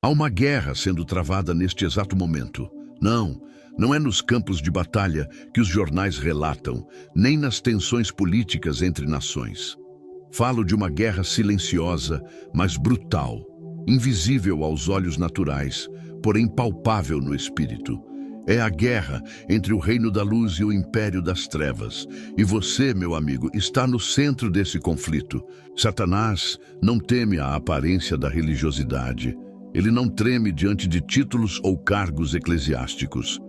Há uma guerra sendo travada neste exato momento. Não é nos campos de batalha que os jornais relatam, nem nas tensões políticas entre nações. Falo de uma guerra silenciosa, mas brutal, invisível aos olhos naturais, porém palpável no espírito. É a guerra entre o reino da luz e o império das trevas. E você, meu amigo, está no centro desse conflito. Satanás não teme a aparência da religiosidade. Ele não treme diante de títulos ou cargos eclesiásticos.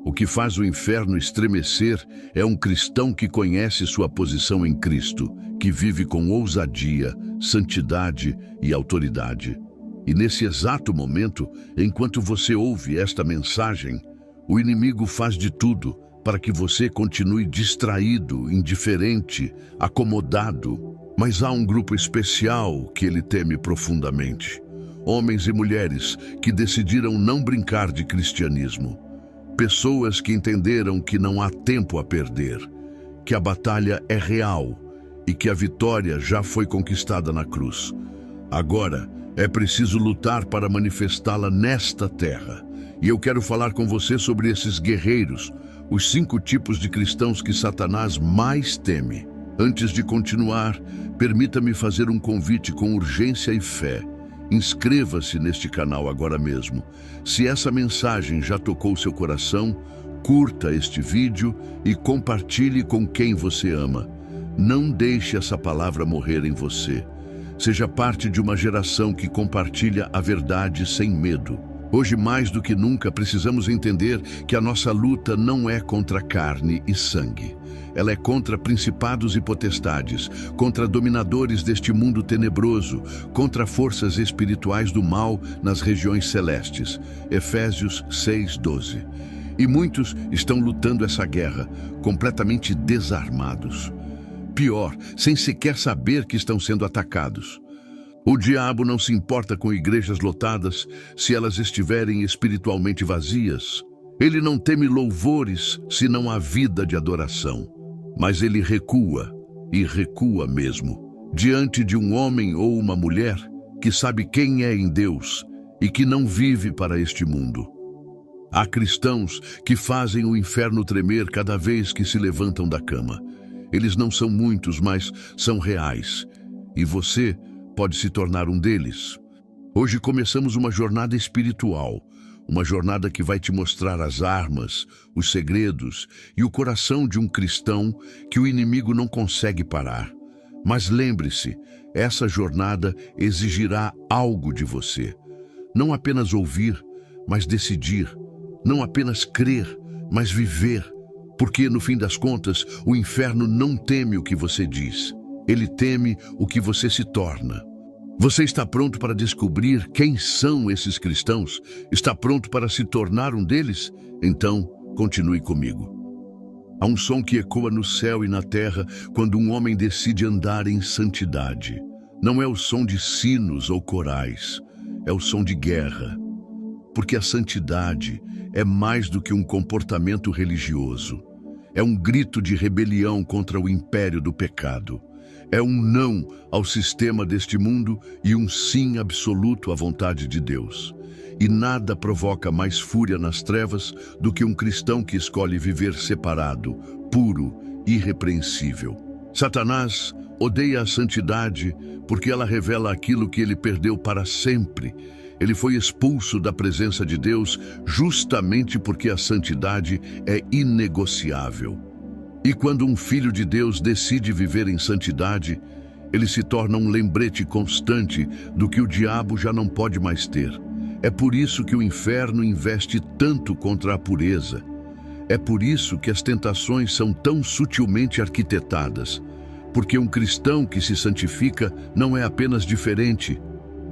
O que faz o inferno estremecer é um cristão que conhece sua posição em Cristo, que vive com ousadia, santidade e autoridade. E nesse exato momento, enquanto você ouve esta mensagem, o inimigo faz de tudo para que você continue distraído, indiferente, acomodado. Mas há um grupo especial que ele teme profundamente. Homens e mulheres que decidiram não brincar de cristianismo. Pessoas que entenderam que não há tempo a perder, que a batalha é real e que a vitória já foi conquistada na cruz. Agora é preciso lutar para manifestá-la nesta terra. E eu quero falar com você sobre esses guerreiros, os 5 tipos de cristãos que Satanás mais teme. Antes de continuar, permita-me fazer um convite com urgência e fé. Inscreva-se neste canal agora mesmo. Se essa mensagem já tocou seu coração, curta este vídeo e compartilhe com quem você ama. Não deixe essa palavra morrer em você. Seja parte de uma geração que compartilha a verdade sem medo. Hoje, mais do que nunca, precisamos entender que a nossa luta não é contra carne e sangue. Ela é contra principados e potestades, contra dominadores deste mundo tenebroso, contra forças espirituais do mal nas regiões celestes. Efésios 6:12. E muitos estão lutando essa guerra, completamente desarmados. Pior, sem sequer saber que estão sendo atacados. O diabo não se importa com igrejas lotadas se elas estiverem espiritualmente vazias. Ele não teme louvores se não há vida de adoração. Mas ele recua, e recua mesmo, diante de um homem ou uma mulher que sabe quem é em Deus e que não vive para este mundo. Há cristãos que fazem o inferno tremer cada vez que se levantam da cama. Eles não são muitos, mas são reais. E você pode se tornar um deles. Hoje começamos uma jornada espiritual, uma jornada que vai te mostrar as armas, os segredos e o coração de um cristão que o inimigo não consegue parar. Mas lembre-se, essa jornada exigirá algo de você. Não apenas ouvir, mas decidir. Não apenas crer, mas viver. Porque, no fim das contas, o inferno não teme o que você diz. Ele teme o que você se torna. Você está pronto para descobrir quem são esses cristãos? Está pronto para se tornar um deles? Então, continue comigo. Há um som que ecoa no céu e na terra quando um homem decide andar em santidade. Não é o som de sinos ou corais, é o som de guerra. Porque a santidade é mais do que um comportamento religioso. É um grito de rebelião contra o império do pecado. É um não ao sistema deste mundo e um sim absoluto à vontade de Deus. E nada provoca mais fúria nas trevas do que um cristão que escolhe viver separado, puro, irrepreensível. Satanás odeia a santidade porque ela revela aquilo que ele perdeu para sempre. Ele foi expulso da presença de Deus justamente porque a santidade é inegociável. E quando um filho de Deus decide viver em santidade, ele se torna um lembrete constante do que o diabo já não pode mais ter. É por isso que o inferno investe tanto contra a pureza. É por isso que as tentações são tão sutilmente arquitetadas. Porque um cristão que se santifica não é apenas diferente,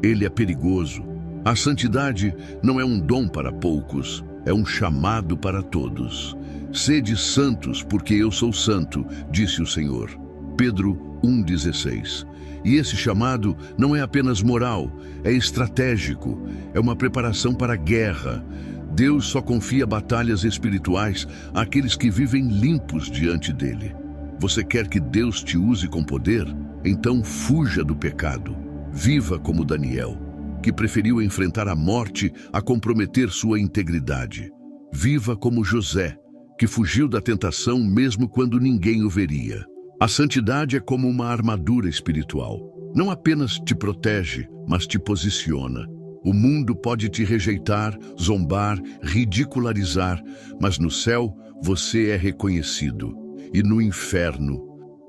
ele é perigoso. A santidade não é um dom para poucos, é um chamado para todos. Sede santos, porque eu sou santo, disse o Senhor. Pedro 1,16. E esse chamado não é apenas moral, é estratégico, é uma preparação para a guerra. Deus só confia batalhas espirituais àqueles que vivem limpos diante dele. Você quer que Deus te use com poder? Então fuja do pecado. Viva como Daniel. que preferiu enfrentar a morte a comprometer sua integridade. Viva como José, que fugiu da tentação mesmo quando ninguém o veria. A santidade é como uma armadura espiritual. Não apenas te protege, mas te posiciona. O mundo pode te rejeitar, zombar, ridicularizar, mas no céu você é reconhecido. E no inferno,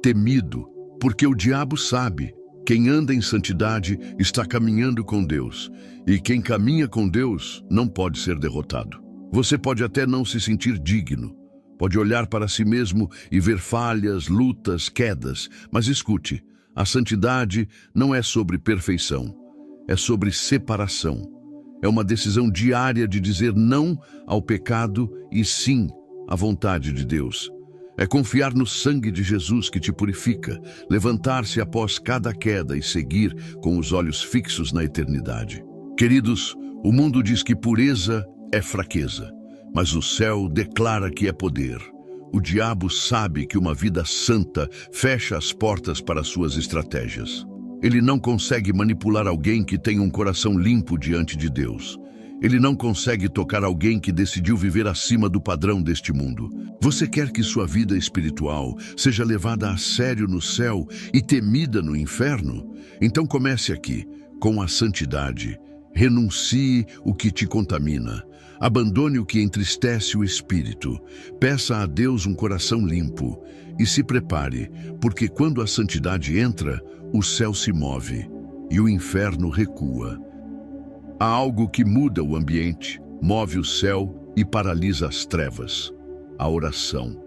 temido, porque o diabo sabe: quem anda em santidade está caminhando com Deus, e quem caminha com Deus não pode ser derrotado. Você pode até não se sentir digno, pode olhar para si mesmo e ver falhas, lutas, quedas, mas escute, a santidade não é sobre perfeição, é sobre separação. É uma decisão diária de dizer não ao pecado e sim à vontade de Deus. É confiar no sangue de Jesus que te purifica, levantar-se após cada queda e seguir com os olhos fixos na eternidade. Queridos, o mundo diz que pureza é fraqueza, mas o céu declara que é poder. O diabo sabe que uma vida santa fecha as portas para suas estratégias. Ele não consegue manipular alguém que tem um coração limpo diante de Deus. Ele não consegue tocar alguém que decidiu viver acima do padrão deste mundo. Você quer que sua vida espiritual seja levada a sério no céu e temida no inferno? Então comece aqui, com a santidade. Renuncie o que te contamina. Abandone o que entristece o espírito. Peça a Deus um coração limpo. E se prepare, porque quando a santidade entra, o céu se move e o inferno recua. Há algo que muda o ambiente, move o céu e paralisa as trevas: a oração.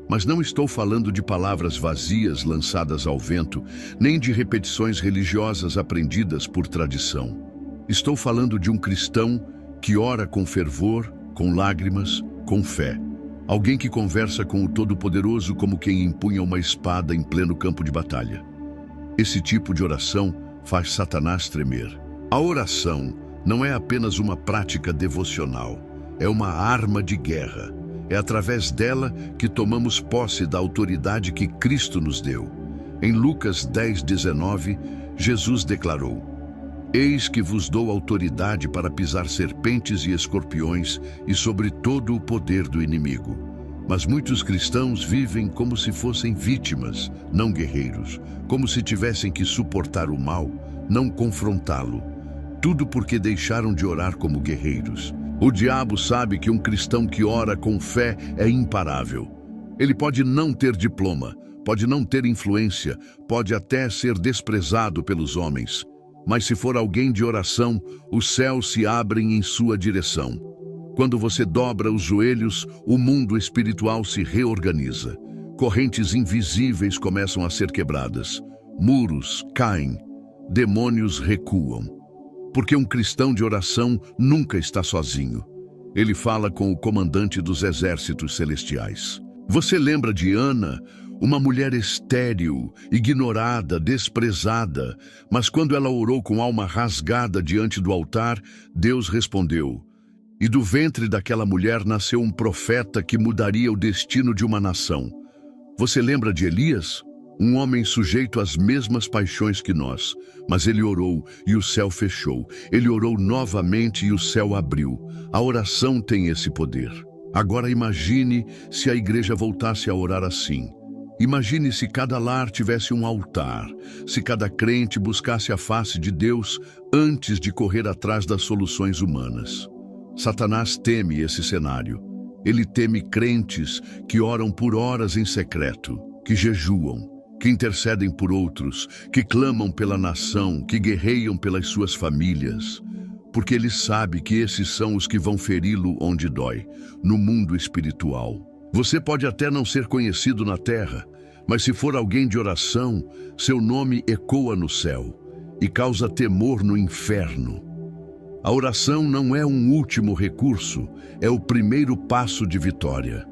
Mas não estou falando de palavras vazias lançadas ao vento, nem de repetições religiosas aprendidas por tradição. Estou falando de um cristão que ora com fervor, com lágrimas, com fé. Alguém que conversa com o Todo-Poderoso como quem empunha uma espada em pleno campo de batalha. Esse tipo de oração faz Satanás tremer. A oração não é apenas uma prática devocional, é uma arma de guerra. É através dela que tomamos posse da autoridade que Cristo nos deu. Em Lucas 10:19, Jesus declarou: Eis que vos dou autoridade para pisar serpentes e escorpiões e sobre todo o poder do inimigo. Mas muitos cristãos vivem como se fossem vítimas, não guerreiros, como se tivessem que suportar o mal, não confrontá-lo. Tudo porque deixaram de orar como guerreiros. O diabo sabe que um cristão que ora com fé é imparável. Ele pode não ter diploma, pode não ter influência, pode até ser desprezado pelos homens. Mas se for alguém de oração, os céus se abrem em sua direção. Quando você dobra os joelhos, o mundo espiritual se reorganiza. Correntes invisíveis começam a ser quebradas. Muros caem. Demônios recuam. Porque um cristão de oração nunca está sozinho. Ele fala com o comandante dos exércitos celestiais. Você lembra de Ana, uma mulher estéril, ignorada, desprezada, mas quando ela orou com alma rasgada diante do altar, Deus respondeu. E do ventre daquela mulher nasceu um profeta que mudaria o destino de uma nação. Você lembra de Elias? Um homem sujeito às mesmas paixões que nós, mas ele orou e o céu fechou. Ele orou novamente e o céu abriu. A oração tem esse poder. Agora imagine se a igreja voltasse a orar assim. Imagine se cada lar tivesse um altar, se cada crente buscasse a face de Deus antes de correr atrás das soluções humanas. Satanás teme esse cenário. Ele teme crentes que oram por horas em secreto, que jejuam, que intercedem por outros, que clamam pela nação, que guerreiam pelas suas famílias. Porque ele sabe que esses são os que vão feri-lo onde dói, no mundo espiritual. Você pode até não ser conhecido na terra, mas se for alguém de oração, seu nome ecoa no céu e causa temor no inferno. A oração não é um último recurso, é o primeiro passo de vitória.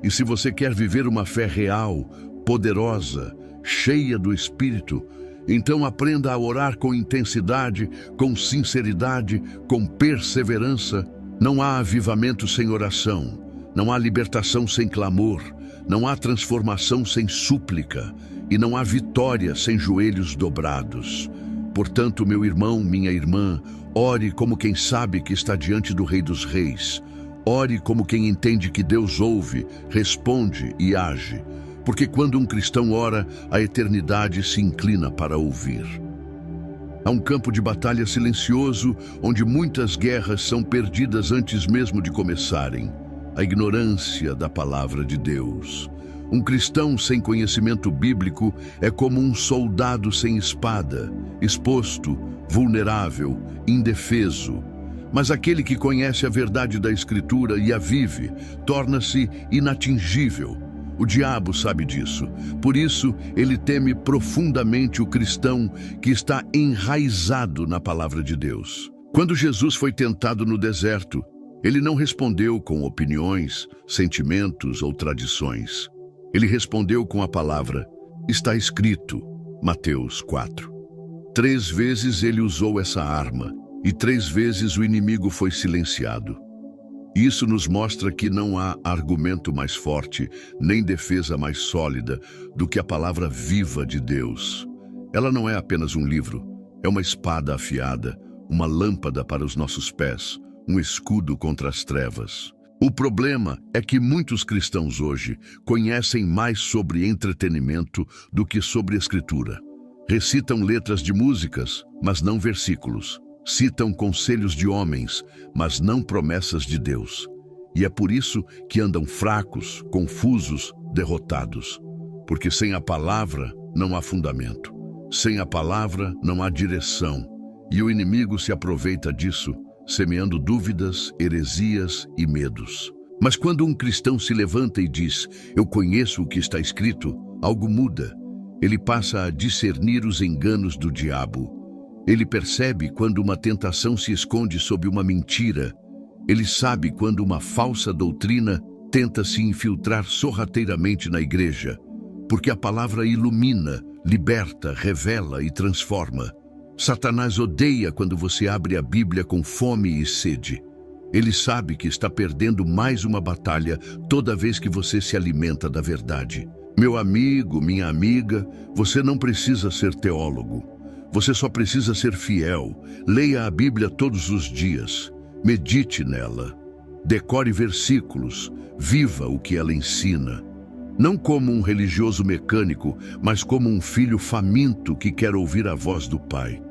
E se você quer viver uma fé real, poderosa, cheia do Espírito, então aprenda a orar com intensidade, com sinceridade, com perseverança. Não há avivamento sem oração, não há libertação sem clamor, não há transformação sem súplica e não há vitória sem joelhos dobrados. Portanto, meu irmão, minha irmã, Ore como quem sabe que está diante do Rei dos Reis. Ore como quem entende que Deus ouve, responde e age. Porque quando um cristão ora, a eternidade se inclina para ouvir. Há um campo de batalha silencioso, onde muitas guerras são perdidas antes mesmo de começarem. A ignorância da palavra de Deus. Um cristão sem conhecimento bíblico é como um soldado sem espada, exposto, vulnerável, indefeso. Mas aquele que conhece a verdade da Escritura e a vive, torna-se inatingível. O diabo sabe disso. Por isso, ele teme profundamente o cristão que está enraizado na palavra de Deus. Quando Jesus foi tentado no deserto, ele não respondeu com opiniões, sentimentos ou tradições. Ele respondeu com a palavra, está escrito, Mateus 4. 3 vezes ele usou essa arma, e 3 vezes o inimigo foi silenciado. Isso nos mostra que não há argumento mais forte, nem defesa mais sólida do que a palavra viva de Deus. Ela não é apenas um livro, é uma espada afiada, uma lâmpada para os nossos pés, um escudo contra as trevas. O problema é que muitos cristãos hoje conhecem mais sobre entretenimento do que sobre Escritura. Recitam letras de músicas, mas não versículos. Citam conselhos de homens, mas não promessas de Deus. E é por isso que andam fracos, confusos, derrotados. Porque sem a palavra não há fundamento. Sem a palavra não há direção. E o inimigo se aproveita disso, semeando dúvidas, heresias e medos. Mas quando um cristão se levanta e diz, eu conheço o que está escrito, algo muda. Ele passa a discernir os enganos do diabo. Ele percebe quando uma tentação se esconde sob uma mentira. Ele sabe quando uma falsa doutrina tenta se infiltrar sorrateiramente na igreja, porque a palavra ilumina, liberta, revela e transforma. Satanás odeia quando você abre a Bíblia com fome e sede. Ele sabe que está perdendo mais uma batalha toda vez que você se alimenta da verdade. Meu amigo, minha amiga, você não precisa ser teólogo. Você só precisa ser fiel. Leia a Bíblia todos os dias. Medite nela. Decore versículos. Viva o que ela ensina. Não como um religioso mecânico, mas como um filho faminto que quer ouvir a voz do Pai.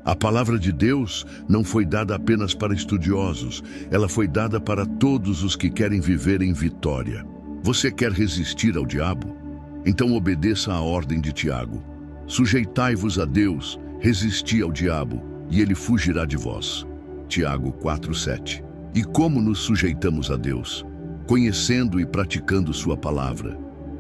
A palavra de Deus não foi dada apenas para estudiosos. Ela foi dada para todos os que querem viver em vitória. Você quer resistir ao diabo? Então obedeça à ordem de Tiago. Sujeitai-vos a Deus, resisti ao diabo, e ele fugirá de vós. Tiago 4:7. E como nos sujeitamos a Deus? Conhecendo e praticando sua palavra.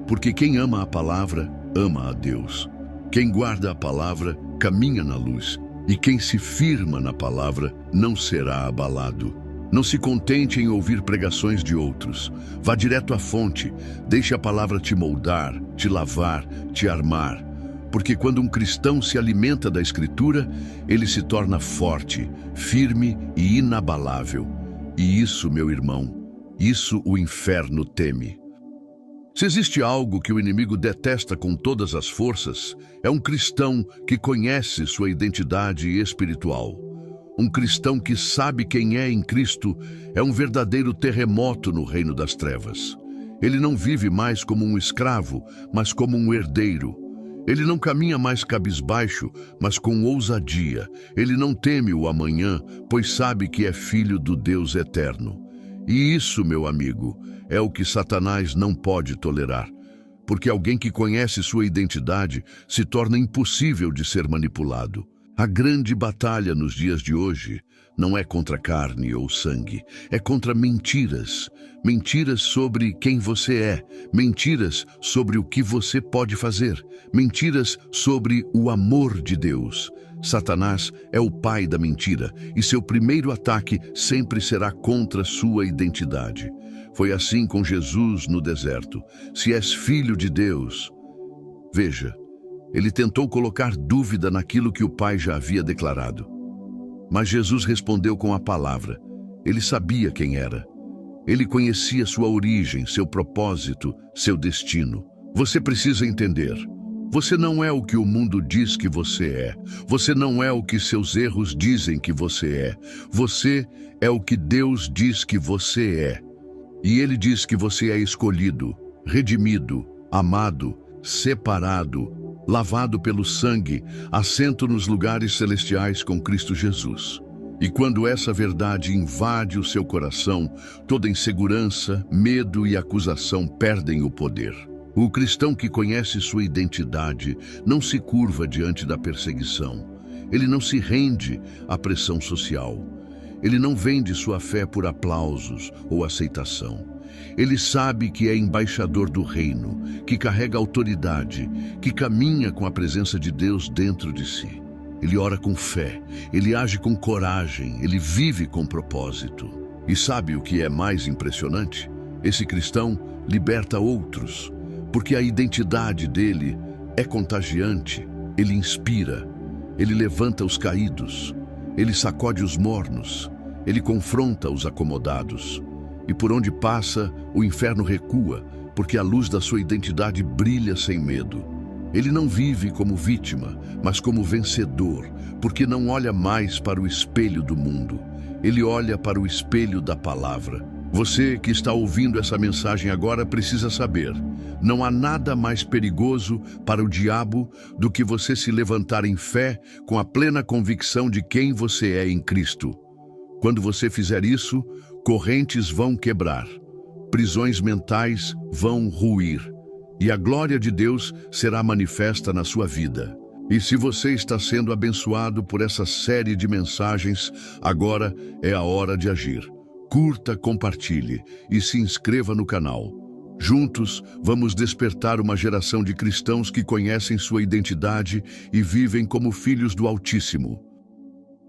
Porque quem ama a palavra, ama a Deus. Quem guarda a palavra, caminha na luz. E quem se firma na palavra, não será abalado. Não se contente em ouvir pregações de outros. Vá direto à fonte. Deixe a palavra te moldar, te lavar, te armar. Porque quando um cristão se alimenta da Escritura, ele se torna forte, firme e inabalável. E isso, meu irmão, isso o inferno teme. Se existe algo que o inimigo detesta com todas as forças, é um cristão que conhece sua identidade espiritual. Um cristão que sabe quem é em Cristo é um verdadeiro terremoto no reino das trevas. Ele não vive mais como um escravo, mas como um herdeiro. Ele não caminha mais cabisbaixo, mas com ousadia. Ele não teme o amanhã, pois sabe que é filho do Deus eterno. E isso, meu amigo, é o que Satanás não pode tolerar. Porque alguém que conhece sua identidade se torna impossível de ser manipulado. A grande batalha nos dias de hoje não é contra carne ou sangue, é contra mentiras. Mentiras sobre quem você é, mentiras sobre o que você pode fazer, mentiras sobre o amor de Deus. Satanás é o pai da mentira e seu primeiro ataque sempre será contra sua identidade. Foi assim com Jesus no deserto. Se és filho de Deus, veja, ele tentou colocar dúvida naquilo que o Pai já havia declarado. Mas Jesus respondeu com a palavra. Ele sabia quem era. Ele conhecia sua origem, seu propósito, seu destino. Você precisa entender. Você não é o que o mundo diz que você é. Você não é o que seus erros dizem que você é. Você é o que Deus diz que você é. E Ele diz que você é escolhido, redimido, amado, separado, lavado pelo sangue, assento nos lugares celestiais com Cristo Jesus. E quando essa verdade invade o seu coração, toda insegurança, medo e acusação perdem o poder. O cristão que conhece sua identidade não se curva diante da perseguição. Ele não se rende à pressão social. Ele não vende sua fé por aplausos ou aceitação. Ele sabe que é embaixador do reino, que carrega autoridade, que caminha com a presença de Deus dentro de si. Ele ora com fé, ele age com coragem, ele vive com propósito. E sabe o que é mais impressionante? Esse cristão liberta outros, porque a identidade dele é contagiante, ele inspira, ele levanta os caídos, ele sacode os mornos, ele confronta os acomodados. E por onde passa, o inferno recua, porque a luz da sua identidade brilha sem medo. Ele não vive como vítima, mas como vencedor, porque não olha mais para o espelho do mundo. Ele olha para o espelho da palavra. Você que está ouvindo essa mensagem agora precisa saber: não há nada mais perigoso para o diabo do que você se levantar em fé com a plena convicção de quem você é em Cristo. Quando você fizer isso, correntes vão quebrar, prisões mentais vão ruir, e a glória de Deus será manifesta na sua vida. E se você está sendo abençoado por essa série de mensagens, agora é a hora de agir. Curta, compartilhe e se inscreva no canal. Juntos, vamos despertar uma geração de cristãos que conhecem sua identidade e vivem como filhos do Altíssimo.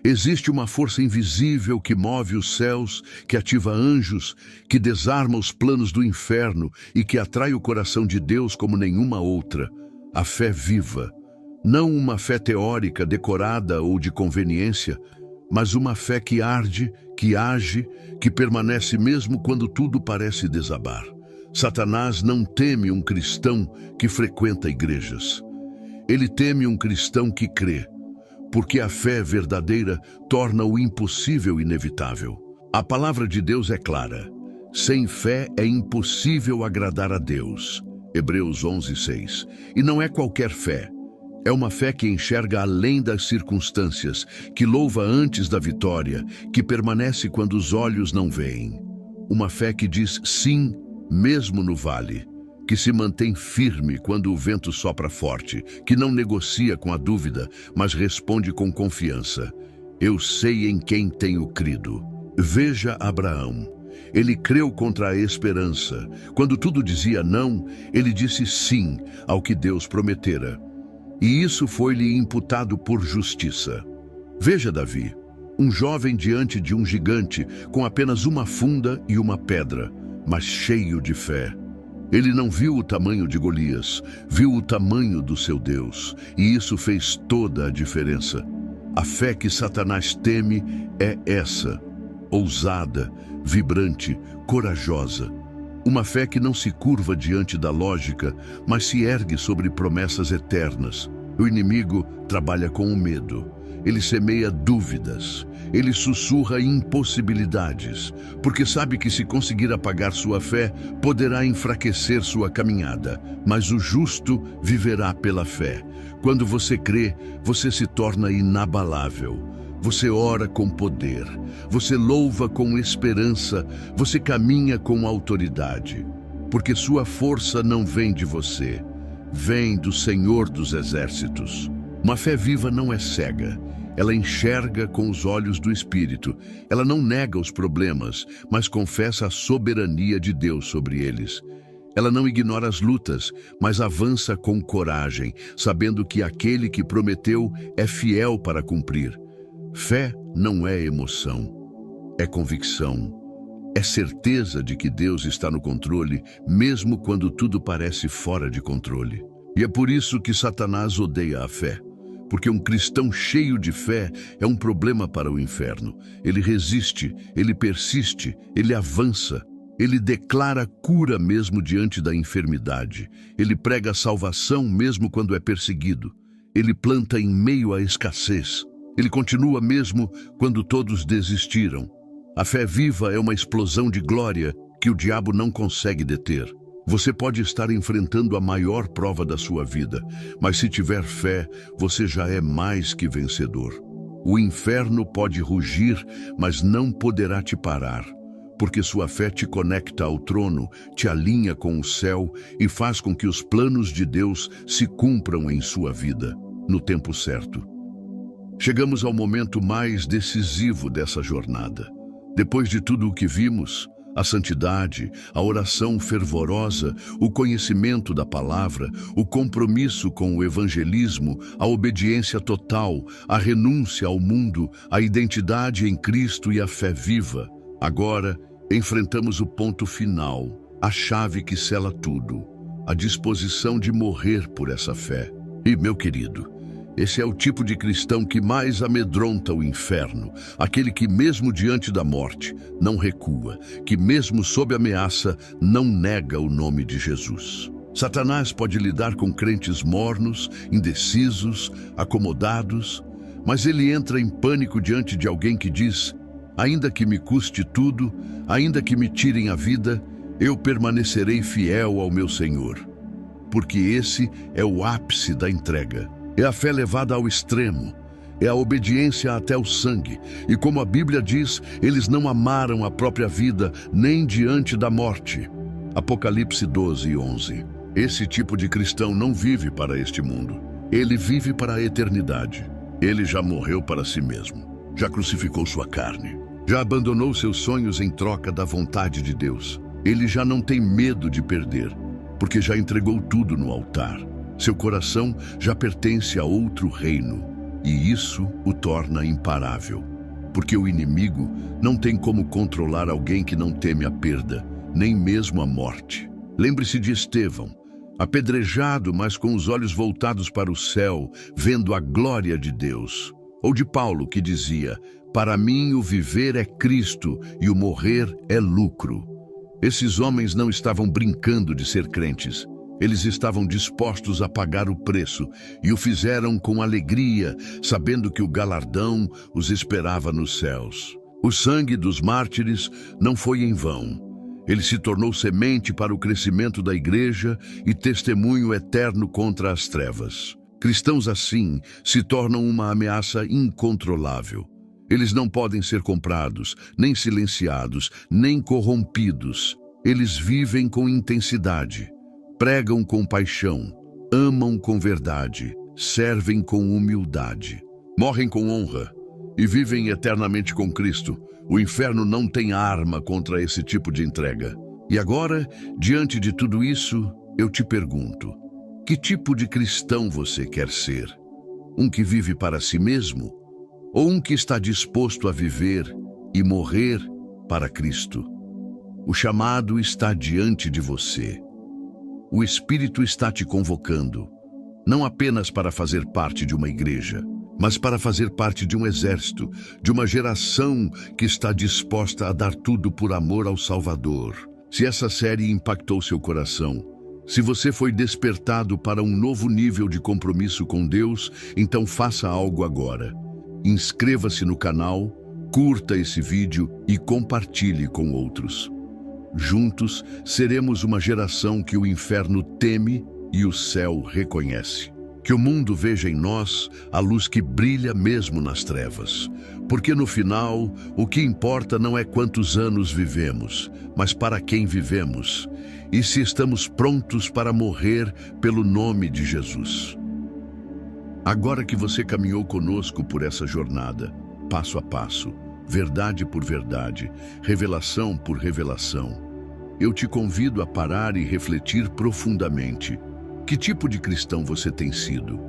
Existe uma força invisível que move os céus, que ativa anjos, que desarma os planos do inferno e que atrai o coração de Deus como nenhuma outra. A fé viva. Não uma fé teórica, decorada ou de conveniência, mas uma fé que arde, que age, que permanece mesmo quando tudo parece desabar. Satanás não teme um cristão que frequenta igrejas. Ele teme um cristão que crê, porque a fé verdadeira torna o impossível inevitável. A palavra de Deus é clara: sem fé é impossível agradar a Deus. Hebreus 11:6. E não é qualquer fé. É uma fé que enxerga além das circunstâncias, que louva antes da vitória, que permanece quando os olhos não veem. Uma fé que diz sim, mesmo no vale, que se mantém firme quando o vento sopra forte, que não negocia com a dúvida, mas responde com confiança: eu sei em quem tenho crido. Veja Abraão. Ele creu contra a esperança. Quando tudo dizia não, ele disse sim ao que Deus prometera. E isso foi-lhe imputado por justiça. Veja Davi, um jovem diante de um gigante com apenas uma funda e uma pedra, mas cheio de fé. Ele não viu o tamanho de Golias, viu o tamanho do seu Deus, e isso fez toda a diferença. A fé que Satanás teme é essa: ousada, vibrante, corajosa. Uma fé que não se curva diante da lógica, mas se ergue sobre promessas eternas. O inimigo trabalha com o medo. Ele semeia dúvidas. Ele sussurra impossibilidades, porque sabe que se conseguir apagar sua fé, poderá enfraquecer sua caminhada. Mas o justo viverá pela fé. Quando você crê, você se torna inabalável. Você ora com poder, você louva com esperança, você caminha com autoridade, porque sua força não vem de você, vem do Senhor dos Exércitos. Uma fé viva não é cega, ela enxerga com os olhos do Espírito. Ela não nega os problemas, mas confessa a soberania de Deus sobre eles. Ela não ignora as lutas, mas avança com coragem, sabendo que aquele que prometeu é fiel para cumprir. Fé não é emoção, é convicção, é certeza de que Deus está no controle, mesmo quando tudo parece fora de controle. E é por isso que Satanás odeia a fé, porque um cristão cheio de fé é um problema para o inferno. Ele resiste, ele persiste, ele avança. Ele declara cura mesmo diante da enfermidade. Ele prega salvação mesmo quando é perseguido. Ele planta em meio à escassez. Ele continua mesmo quando todos desistiram. A fé viva é uma explosão de glória que o diabo não consegue deter. Você pode estar enfrentando a maior prova da sua vida, mas se tiver fé, você já é mais que vencedor. O inferno pode rugir, mas não poderá te parar, porque sua fé te conecta ao trono, te alinha com o céu e faz com que os planos de Deus se cumpram em sua vida, no tempo certo. Chegamos ao momento mais decisivo dessa jornada. Depois de tudo o que vimos, a santidade, a oração fervorosa, o conhecimento da palavra, o compromisso com o evangelismo, a obediência total, a renúncia ao mundo, a identidade em Cristo e a fé viva. Agora, enfrentamos o ponto final, a chave que sela tudo, a disposição de morrer por essa fé. E, meu querido, esse é o tipo de cristão que mais amedronta o inferno, aquele que mesmo diante da morte não recua, que mesmo sob ameaça não nega o nome de Jesus. Satanás pode lidar com crentes mornos, indecisos, acomodados, mas ele entra em pânico diante de alguém que diz: ainda que me custe tudo, ainda que me tirem a vida, eu permanecerei fiel ao meu Senhor. Porque esse é o ápice da entrega. É a fé levada ao extremo, é a obediência até o sangue. E como a Bíblia diz, eles não amaram a própria vida nem diante da morte. Apocalipse 12:11. Esse tipo de cristão não vive para este mundo. Ele vive para a eternidade. Ele já morreu para si mesmo, já crucificou sua carne, já abandonou seus sonhos em troca da vontade de Deus. Ele já não tem medo de perder, porque já entregou tudo no altar. Seu coração já pertence a outro reino, e isso o torna imparável. Porque o inimigo não tem como controlar alguém que não teme a perda, nem mesmo a morte. Lembre-se de Estevão, apedrejado, mas com os olhos voltados para o céu, vendo a glória de Deus. Ou de Paulo, que dizia: para mim o viver é Cristo e o morrer é lucro. Esses homens não estavam brincando de ser crentes. Eles estavam dispostos a pagar o preço e o fizeram com alegria, sabendo que o galardão os esperava nos céus. O sangue dos mártires não foi em vão. Ele se tornou semente para o crescimento da igreja e testemunho eterno contra as trevas. Cristãos assim se tornam uma ameaça incontrolável. Eles não podem ser comprados, nem silenciados, nem corrompidos. Eles vivem com intensidade. Pregam com paixão, amam com verdade, servem com humildade, morrem com honra e vivem eternamente com Cristo. O inferno não tem arma contra esse tipo de entrega. E agora, diante de tudo isso, eu te pergunto: que tipo de cristão você quer ser? Um que vive para si mesmo? Ou um que está disposto a viver e morrer para Cristo? O chamado está diante de você. O Espírito está te convocando, não apenas para fazer parte de uma igreja, mas para fazer parte de um exército, de uma geração que está disposta a dar tudo por amor ao Salvador. Se essa série impactou seu coração, se você foi despertado para um novo nível de compromisso com Deus, então faça algo agora. Inscreva-se no canal, curta esse vídeo e compartilhe com outros. Juntos, seremos uma geração que o inferno teme e o céu reconhece. Que o mundo veja em nós a luz que brilha mesmo nas trevas. Porque no final, o que importa não é quantos anos vivemos, mas para quem vivemos. E se estamos prontos para morrer pelo nome de Jesus. Agora que você caminhou conosco por essa jornada, passo a passo, verdade por verdade, revelação por revelação, eu te convido a parar e refletir profundamente. Que tipo de cristão você tem sido?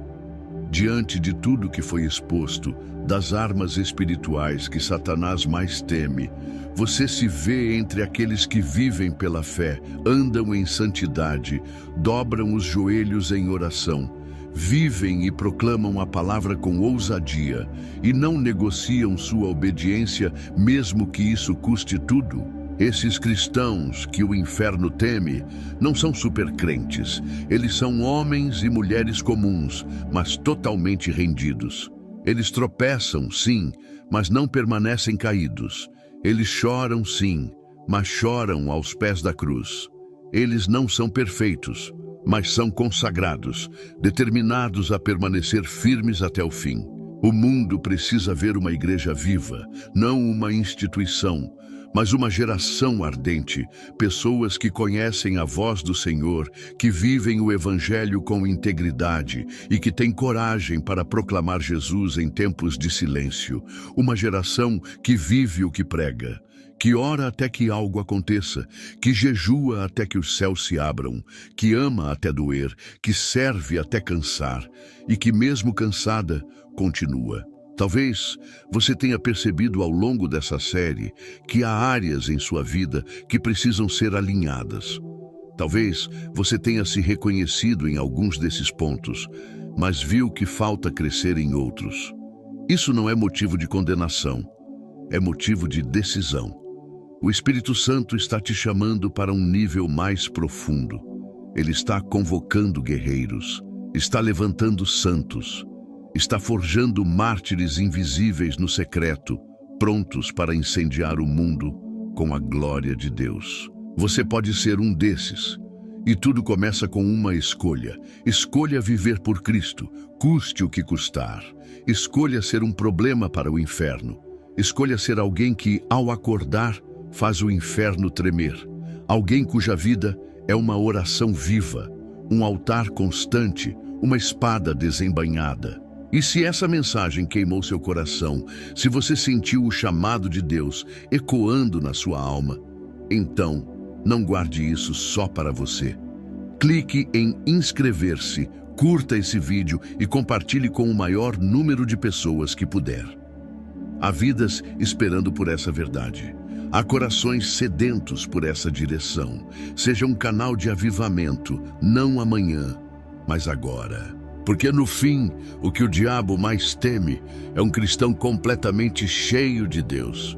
Diante de tudo que foi exposto, das armas espirituais que Satanás mais teme, você se vê entre aqueles que vivem pela fé, andam em santidade, dobram os joelhos em oração, vivem e proclamam a palavra com ousadia e não negociam sua obediência, mesmo que isso custe tudo? Esses cristãos que o inferno teme não são supercrentes. Eles são homens e mulheres comuns, mas totalmente rendidos. Eles tropeçam, sim, mas não permanecem caídos. Eles choram, sim, mas choram aos pés da cruz. Eles não são perfeitos, mas são consagrados, determinados a permanecer firmes até o fim. O mundo precisa ver uma igreja viva, não uma instituição, mas uma geração ardente, pessoas que conhecem a voz do Senhor, que vivem o Evangelho com integridade e que têm coragem para proclamar Jesus em tempos de silêncio. Uma geração que vive o que prega, que ora até que algo aconteça, que jejua até que os céus se abram, que ama até doer, que serve até cansar e que, mesmo cansada, continua. Talvez você tenha percebido ao longo dessa série que há áreas em sua vida que precisam ser alinhadas. Talvez você tenha se reconhecido em alguns desses pontos, mas viu que falta crescer em outros. Isso não é motivo de condenação, é motivo de decisão. O Espírito Santo está te chamando para um nível mais profundo. Ele está convocando guerreiros, está levantando santos, está forjando mártires invisíveis no secreto, prontos para incendiar o mundo com a glória de Deus. Você pode ser um desses. E tudo começa com uma escolha. Escolha viver por Cristo, custe o que custar. Escolha ser um problema para o inferno. Escolha ser alguém que, ao acordar, faz o inferno tremer. Alguém cuja vida é uma oração viva, um altar constante, uma espada desembainhada. E se essa mensagem queimou seu coração, se você sentiu o chamado de Deus ecoando na sua alma, então não guarde isso só para você. Clique em inscrever-se, curta esse vídeo e compartilhe com o maior número de pessoas que puder. Há vidas esperando por essa verdade. Há corações sedentos por essa direção. Seja um canal de avivamento, não amanhã, mas agora. Porque no fim, o que o diabo mais teme é um cristão completamente cheio de Deus.